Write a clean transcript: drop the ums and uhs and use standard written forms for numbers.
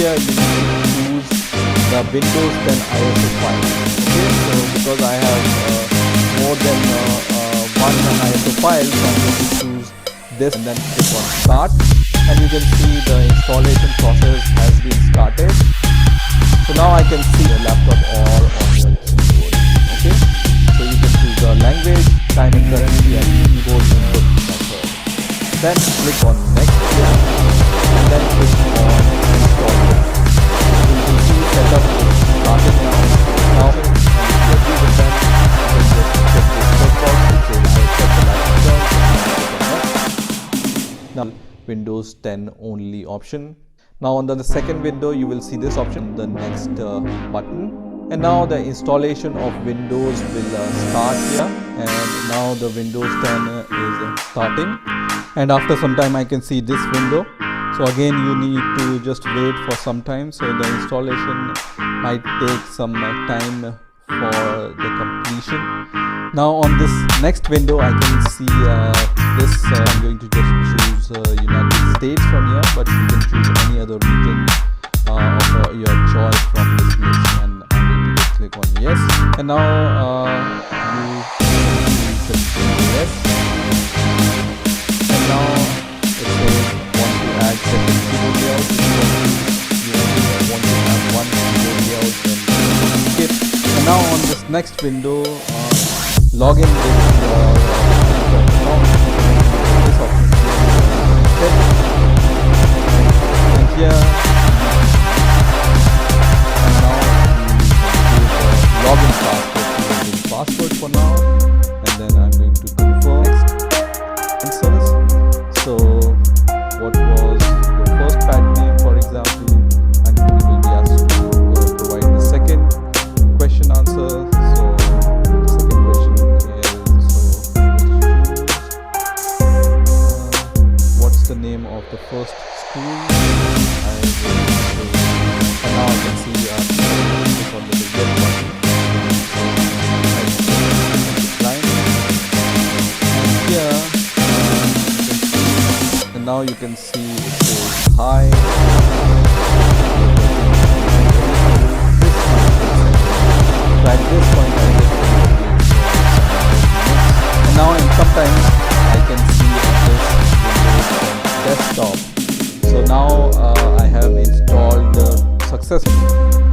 here you need to choose the Windows 10 ISO file. Okay, so because I have more than one ISO file, so I'm going to choose this and then click on start, and you can see the installation process has been started. So now I can see your laptop or on your keyboard. Okay, so you can choose the language, time and currency, and keyboard input method. Then click on next here, and then click on install. You can see setup is started now. Now if you agree with them, you can just check this checkbox which says I accept the license terms, and now Windows 10 only option. Now on the second window you will see this option, the next button, and now the installation of Windows will start here, and now the Windows 10 is starting, and after some time I can see this window. So again you need to just wait for some time, so the installation might take some time for the completion. Now on this next window I can see this, I'm going to just choose United States from here, but you can choose any other region of your choice from this list, and I'm going to just click on yes, and now you choose yes, and now it says want to add second keyboard layout. If you want to have one keyboard layout, then skip. And now on this next window, log in with your account. This option is and here, and now you can choose the login password for now, and then I'm going to confirm answers. So what was your first pad name, for example, and you will be asked to provide the second question answer. So the second question is, what's the name of the first school? And now I can see click on the get button. And here and now you can see it says hi. So at this point I just and now sometimes I can see this desktop. So now I have installed successfully.